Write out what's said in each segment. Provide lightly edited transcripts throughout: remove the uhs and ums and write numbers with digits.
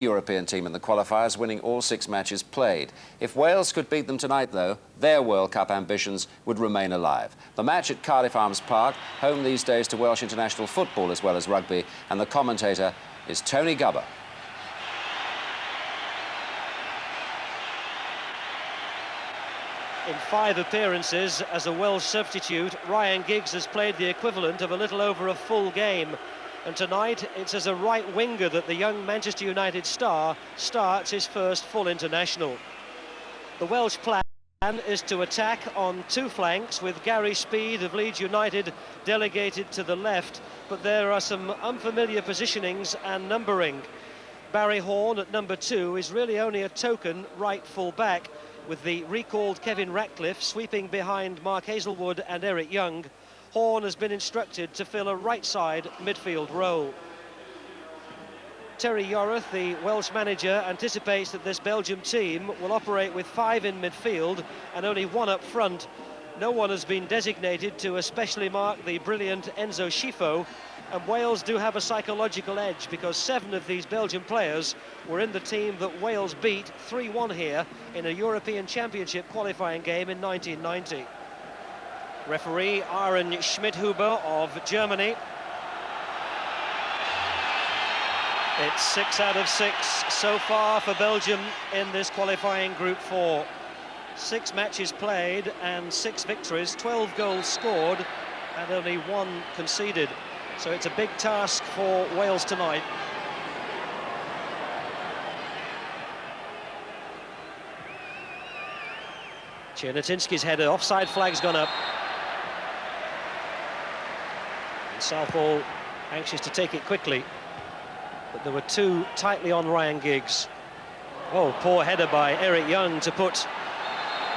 European team in the qualifiers, winning all 6 matches played. If Wales could beat them tonight, though, their World Cup ambitions would remain alive. The match at Cardiff Arms Park, home these days to Welsh international football as well as rugby, and the commentator is Tony Gubber. In 5 appearances as a Welsh substitute, Ryan Giggs has played the equivalent of a little over a full game. And tonight, it's as a right winger that the young Manchester United star starts his first full international. The Welsh plan is to attack on 2 flanks, with Gary Speed of Leeds United delegated to the left, but there are some unfamiliar positionings and numbering. Barry Horne at number 2 is really only a token right full back, with the recalled Kevin Ratcliffe sweeping behind Mark Hazelwood and Eric Young. Horne has been instructed to fill a right-side midfield role. Terry Yorath, the Welsh manager, anticipates that this Belgium team will operate with 5 in midfield and only 1 up front. No one has been designated to especially mark the brilliant Enzo Schifo, and Wales do have a psychological edge because 7 of these Belgian players were in the team that Wales beat 3-1 here in a European Championship qualifying game in 1990. Referee Aaron Schmidhuber of Germany. It's 6 out of 6 so far for Belgium in this qualifying Group 4. 6 matches played and 6 victories, 12 goals scored and only 1 conceded. So it's a big task for Wales tonight. Czernytynski's header, offside flag's gone up. And Southall anxious to take it quickly, but there were 2 tightly on Ryan Giggs. Oh, poor header by Eric Young to put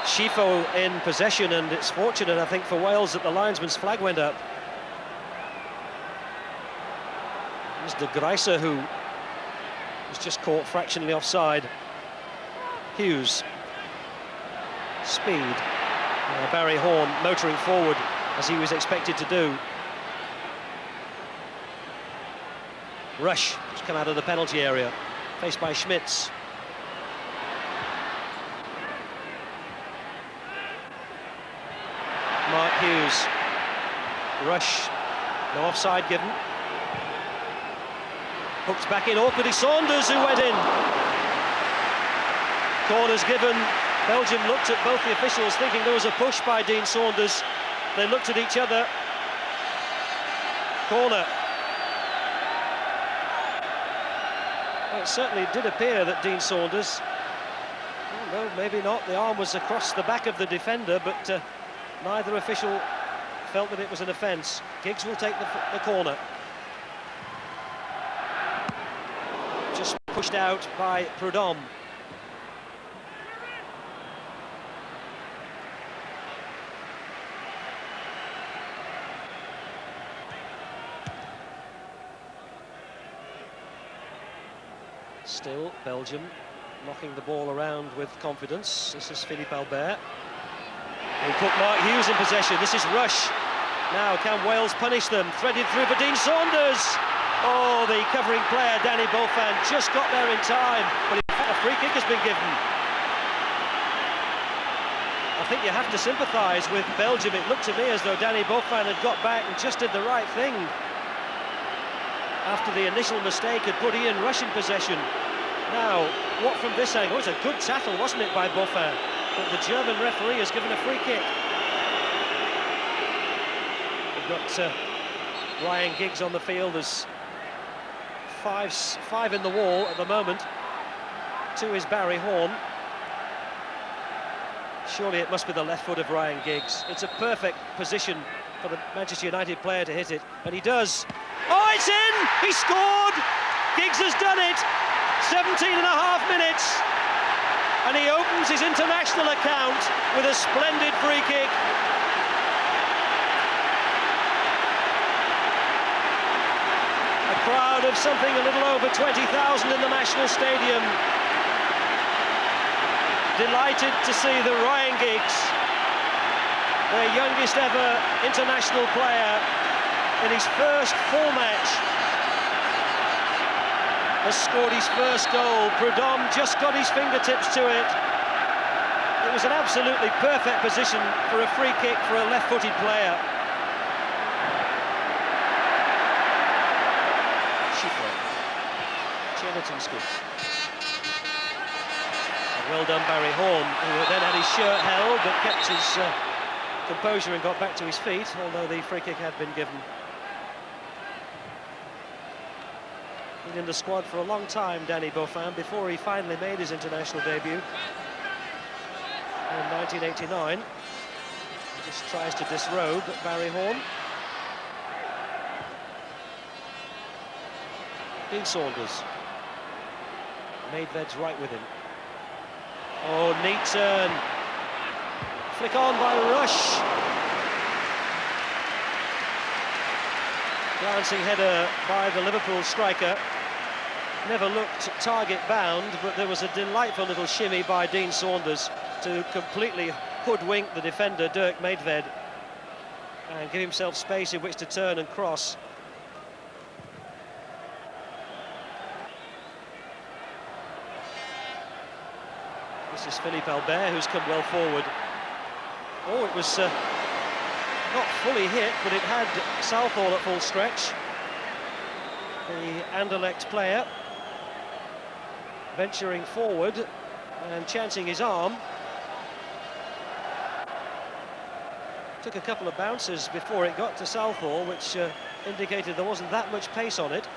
Schifo in possession, and it's fortunate, I think, for Wales that the linesman's flag went up. It was de Gruyter who was just caught fractionally offside. Hughes. Speed. Barry Horne motoring forward as he was expected to do. Rush has come out of the penalty area, faced by Schmitz. Mark Hughes. Rush, no offside given. Hooked back in awkwardly, Saunders who went in. Corner's given. Belgium looked at both the officials thinking there was a push by Dean Saunders. They looked at each other. Corner. Well, it certainly did appear that Dean Saunders, well, no, maybe not, the arm was across the back of the defender, but neither official felt that it was an offence. Giggs will take the corner. Just pushed out by Prudhomme. Still Belgium knocking the ball around with confidence. This is Philippe Albert. He put Mark Hughes in possession. This is Rush. Now can Wales punish them? Threaded through for Dean Saunders. Oh, the covering player, Danny Beaufin, just got there in time, but in fact a free kick has been given. I think you have to sympathise with Belgium. It looked to me as though Danny Beaufin had got back and just did the right thing after the initial mistake had put Ian Rush in possession. Now, what from this angle? It was a good tackle, wasn't it, by Beaufin? But the German referee has given a free kick. We've got Ryan Giggs on the field. There's five in the wall at the moment. 2 is Barry Horne. Surely it must be the left foot of Ryan Giggs. It's a perfect position for the Manchester United player to hit it, and he does. Oh, it's in! He scored! Giggs has done it! 17 and a half minutes, and he opens his international account with a splendid free kick. A crowd of something a little over 20,000 in the National Stadium, delighted to see the Ryan Giggs, their youngest ever international player, in his first full match has scored his first goal. Prudhomme just got his fingertips to it. It was an absolutely perfect position for a free kick for a left-footed player. Chernetinsky. Well done, Barry Horn, who then had his shirt held but kept his composure and got back to his feet, although the free kick had been given. Been in the squad for a long time, Danny Beaufin, before he finally made his international debut in 1989. He just tries to disrobe Barry Horn. Dean Saunders. Maidved's right with him. Oh, neat turn. Flick on by Rush. Glancing header by the Liverpool striker. Never looked target bound, but there was a delightful little shimmy by Dean Saunders to completely hoodwink the defender, Dirk Maidved, and give himself space in which to turn and cross. This is Philippe Albert, who's come well forward. Oh, it was not fully hit, but it had Southall at full stretch. The Anderlecht player venturing forward and chancing his arm. Took a couple of bounces before it got to Southall, which indicated there wasn't that much pace on it.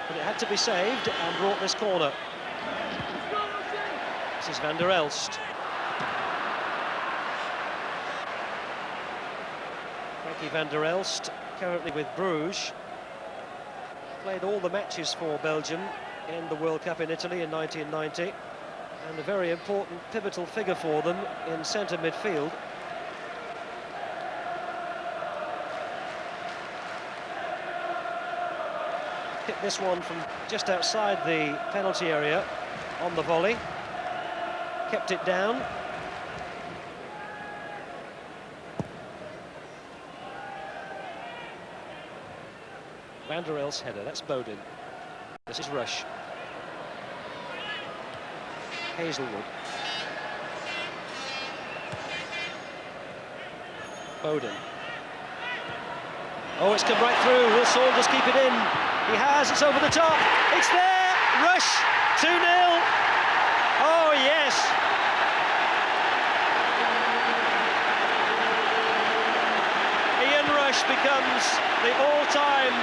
But it had to be saved and brought this corner. This is Van der Elst. Frankie Van der Elst, currently with Bruges. Played all the matches for Belgium in the World Cup in Italy in 1990, and a very important pivotal figure for them in centre midfield. Hit this one from just outside the penalty area on the volley. Kept it down. Van der Elst's header, that's Bowden. This is Rush. Hazelwood. Bowden. Oh, it's come right through. Will Saunders keep it in? He has, it's over the top. It's there! Rush! 2-0! Oh, yes! Ian Rush becomes the all-time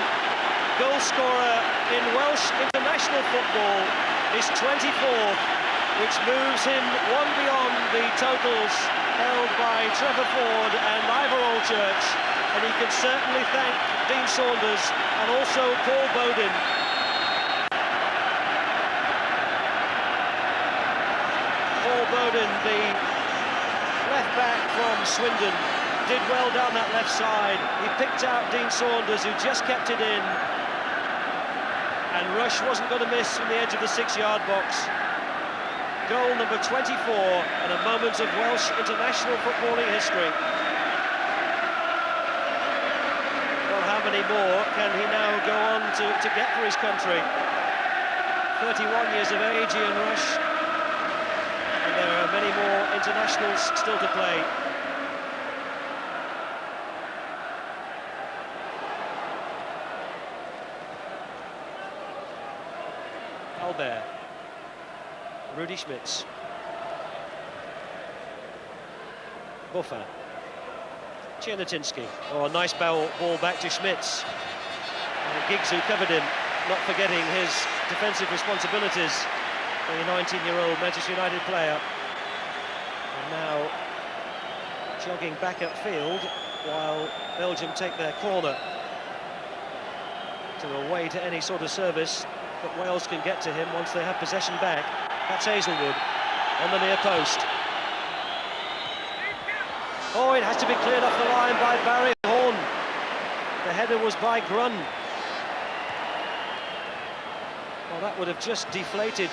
goal scorer in Welsh international football, his 24th, which moves him one beyond the totals held by Trevor Ford and Ivor Allchurch, and he can certainly thank Dean Saunders and also Paul Bowden. Paul Bowden, the left back from Swindon, did well down that left side. He picked out Dean Saunders, who just kept it in, and Rush wasn't going to miss from the edge of the 6-yard box. Goal number 24 and a moment of Welsh international footballing history. Well, how many more can he now go on to get for his country? 31 years of age, Ian Rush, and there are many more internationals still to play. Albert, Rudy Schmitz, Beaufin, Chernetinsky. Oh, a nice ball back to Schmitz. And Giggs, who covered him, not forgetting his defensive responsibilities, the 19-year-old Manchester United player. And now jogging back upfield while Belgium take their corner to await any sort of service. But Wales can get to him once they have possession back. That's Hazelwood on the near post. Oh, it has to be cleared off the line by Barry Horn. The header was by Grun. Well, that would have just deflated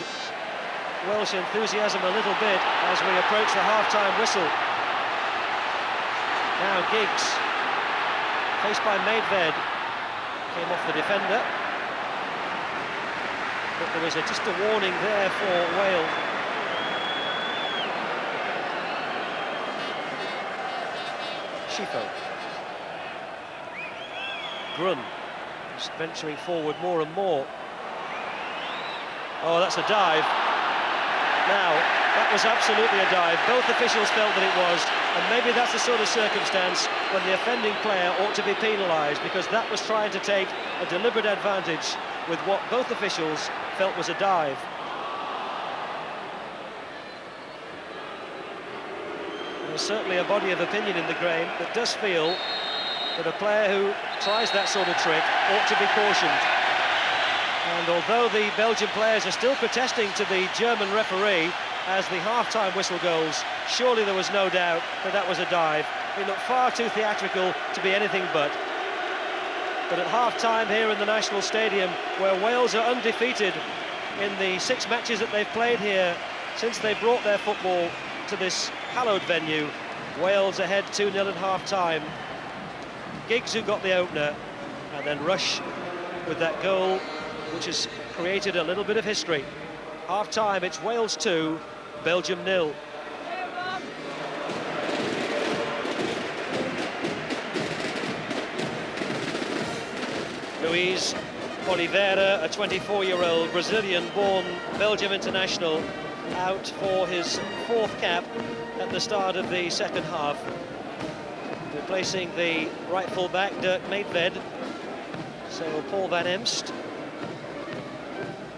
Welsh enthusiasm a little bit as we approach the half-time whistle. Now Giggs, faced by Maidved, came off the defender. But there was just a warning there for Wales. Schifo. Grun is venturing forward more and more. Oh, that's a dive. Now, that was absolutely a dive. Both officials felt that it was, and maybe that's the sort of circumstance when the offending player ought to be penalised, because that was trying to take a deliberate advantage with what both officials felt was a dive. There's certainly a body of opinion in the game that does feel that a player who tries that sort of trick ought to be cautioned. And although the Belgian players are still protesting to the German referee as the half-time whistle goes, surely there was no doubt that that was a dive. It looked far too theatrical to be anything but. But at half-time here in the National Stadium, where Wales are undefeated in the 6 matches that they've played here since they brought their football to this hallowed venue, Wales ahead 2-0 at half-time. Giggs who got the opener, and then Rush with that goal, which has created a little bit of history. Half-time, it's Wales 2, Belgium 0. Luis Oliveira, a 24-year-old Brazilian-born Belgium international, out for his 4th cap at the start of the second half, replacing the right full-back Dirk Maedved. So Paul van Emst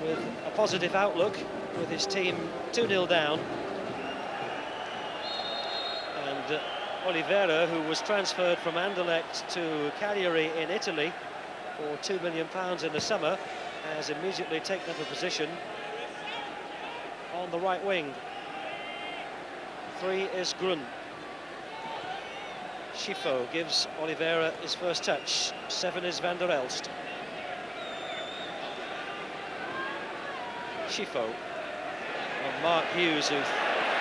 with a positive outlook with his team 2-0 down. And Oliveira, who was transferred from Anderlecht to Cagliari in Italy for £2 million in the summer, has immediately taken up a position on the right wing. 3 is Grun. Schifo gives Oliveira his first touch. 7 is Van der Elst. Schifo. And Mark Hughes, who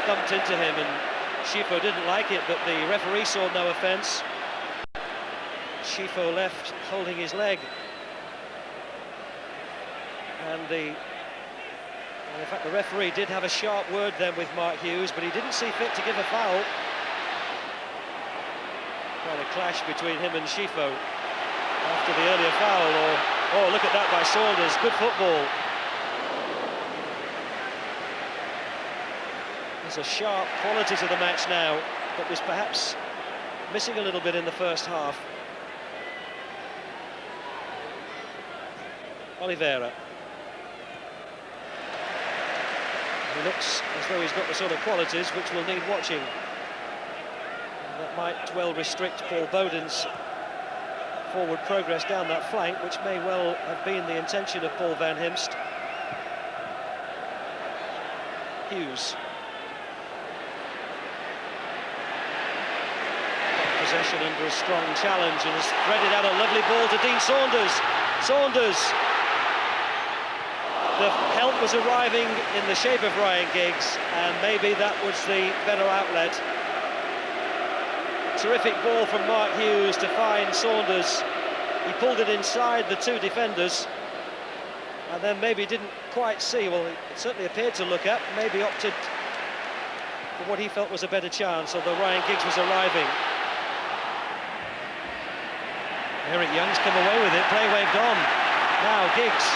thumped into him, and Schifo didn't like it, but the referee saw no offence. Schifo left holding his leg. And in fact, the referee did have a sharp word then with Mark Hughes, but he didn't see fit to give a foul. Quite a clash between him and Schifo after the earlier foul. Oh, look at that by Saunders. Good football. There's a sharp quality to the match now that was perhaps missing a little bit in the first half. Oliveira. He looks as though he's got the sort of qualities which will need watching. And that might well restrict Paul Bowden's forward progress down that flank, which may well have been the intention of Paul van Himst. Hughes. Possession under a strong challenge, and has threaded out a lovely ball to Dean Saunders. Saunders. The help was arriving in the shape of Ryan Giggs, and maybe that was the better outlet. Terrific ball from Mark Hughes to find Saunders. He pulled it inside the 2 defenders, and then maybe didn't quite see. Well, it certainly appeared to look up, maybe opted for what he felt was a better chance, although Ryan Giggs was arriving. Eric Young's come away with it, play waved on. Now Giggs.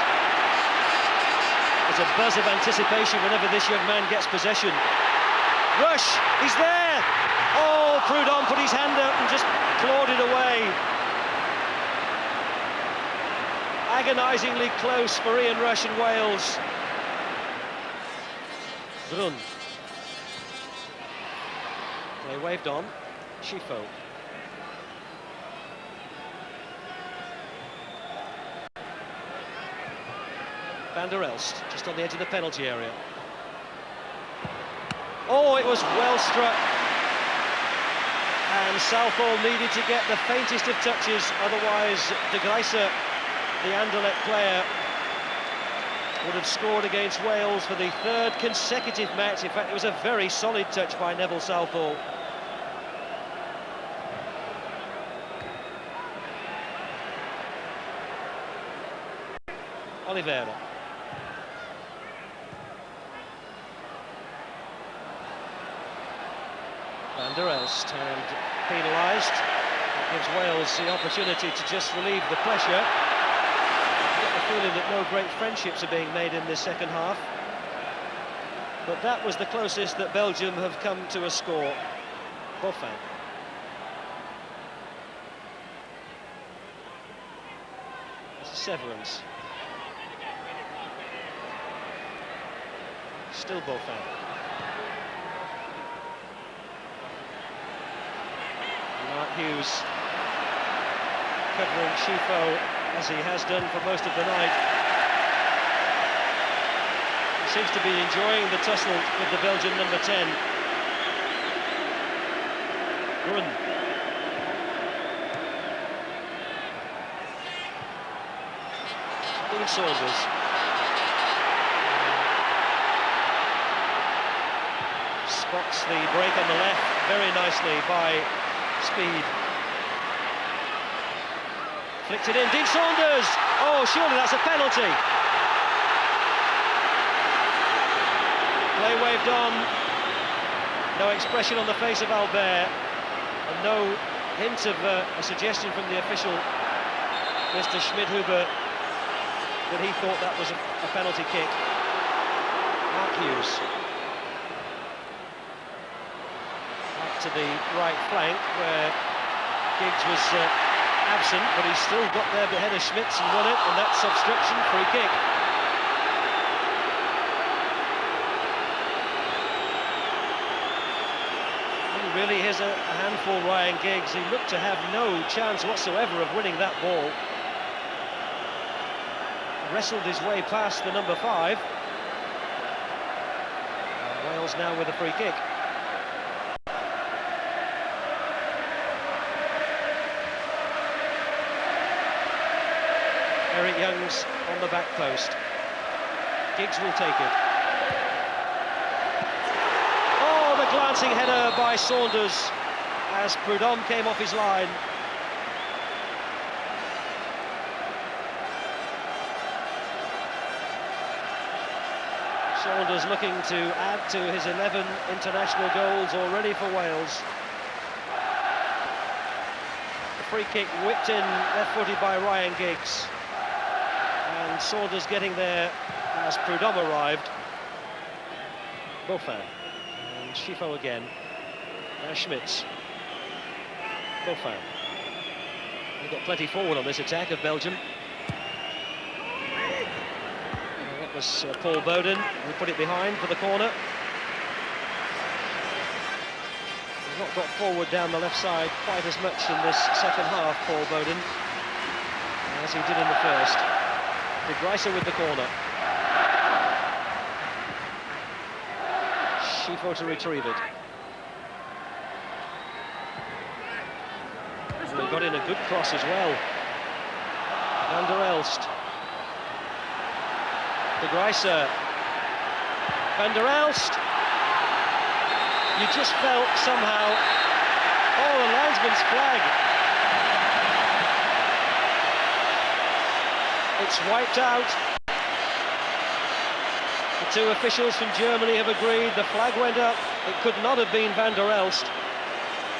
There's a buzz of anticipation whenever this young man gets possession. Rush, he's there! Oh, Prudhomme put his hand up and just clawed it away. Agonisingly close for Ian Rush and Wales. Grun. They waved on. Schifo. Van der Elst, just on the edge of the penalty area. Oh, it was well struck. And Southall needed to get the faintest of touches, otherwise de Greiser, the Anderlecht player, would have scored against Wales for the 3rd consecutive match. In fact, it was a very solid touch by Neville Southall. Oliveira. der Elst, and penalised. Gives Wales the opportunity to just relieve the pressure. I get the feeling that no great friendships are being made in this second half. But that was the closest that Belgium have come to a score. Boffin. Severance. Still Boffin. Mark Hughes covering Schifo as he has done for most of the night. He seems to be enjoying the tussle with the Belgian number 10. Grun. Dean Saunders. Spots the break on the left very nicely by Speed. Flicked it in, Dean Saunders! Oh, surely that's a penalty. Play waved on. No expression on the face of Albert. And no hint of a suggestion from the official, Mr. Schmidhuber, that he thought that was a penalty kick. Mark Hughes. Back to the right flank where Giggs was absent, but he's still got there ahead of Schmitz and won it, and that's obstruction, free kick. He really is a handful, Ryan Giggs. He looked to have no chance whatsoever of winning that ball. Wrestled his way past the number 5. And Wales now with a free kick. Eric Young's on the back post. Giggs will take it. Oh, the glancing header by Saunders as Prudhomme came off his line. Saunders looking to add to his 11 international goals already for Wales. The free kick whipped in left-footed by Ryan Giggs. And Saunders getting there as Prudhomme arrived. Boffin. And Schifo again. Now Schmitz. Boffin. They've got plenty forward on this attack of Belgium. That was Paul Bowden who put it behind for the corner. He's not got forward down the left side quite as much in this second half, Paul Bowden, as he did in the first. De Gruyter with the corner. Schifo to retrieve it. And he got in a good cross as well. Van der Elst. De Gruyter. Van der Elst. You just felt somehow, oh, the linesman's flag. It's wiped out. The two officials from Germany have agreed. The flag went up. It could not have been Van der Elst,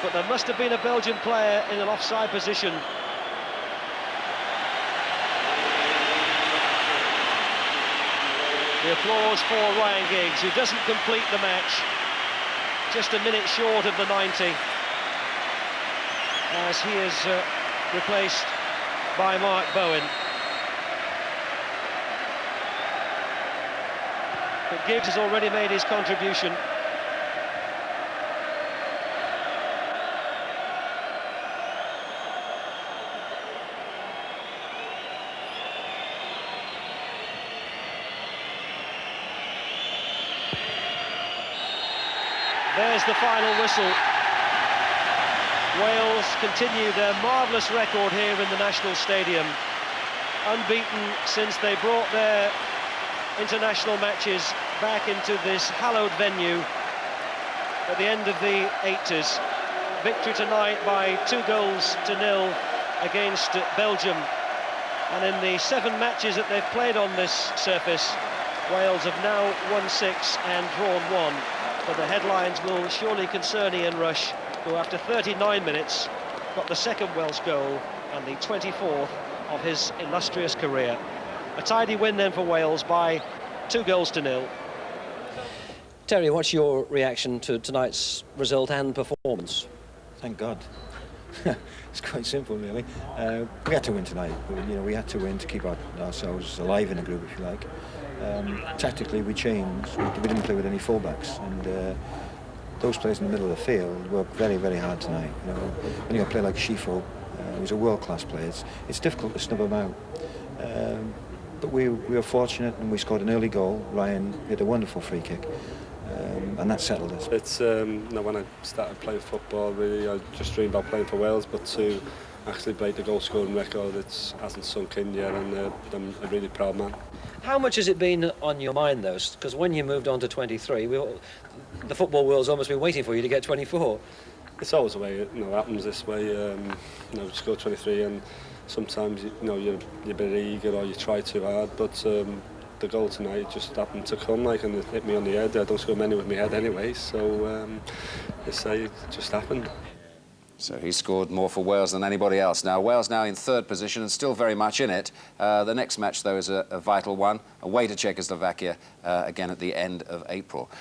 but there must have been a Belgian player in an offside position. The applause for Ryan Giggs, who doesn't complete the match. Just a minute short of the 90, as he is replaced by Mark Bowen. But Giggs has already made his contribution. There's the final whistle. Wales continue their marvellous record here in the National Stadium. Unbeaten since they brought their international matches back into this hallowed venue at the end of the 80s. Victory tonight by 2-0 against Belgium. And in the 7 matches that they've played on this surface, Wales have now won 6 and drawn 1. But the headlines will surely concern Ian Rush who after 39 minutes got the second Welsh goal and the 24th of his illustrious career. A tidy win then for Wales by 2-0. Terry, what's your reaction to tonight's result and performance? Thank God. It's quite simple, really. We had to win tonight. We had to win to keep ourselves alive in the group, if you like. Tactically, we changed. We didn't play with any fullbacks, and those players in the middle of the field worked very, very hard tonight. When you play like Shifo, who's a world-class player, it's difficult to snub him out. But we were fortunate, and we scored an early goal. Ryan hit a wonderful free kick. And that settled us. It's when I started playing football, really, I just dreamed about playing for Wales, but to actually break the goal scoring record, it hasn't sunk in yet, and I'm a really proud man. How much has it been on your mind, though? Because when you moved on to 23, the football world's almost been waiting for you to get 24. It's always the way it happens this way. Just go 23, and sometimes you're a bit eager or you try too hard, but the goal tonight just happened to come, and it hit me on the head. I don't score many with my head anyway, so it just happened. So he scored more for Wales than anybody else. Now, Wales now in third position and still very much in it. The next match, though, is a vital one, away to Czechoslovakia, again at the end of April.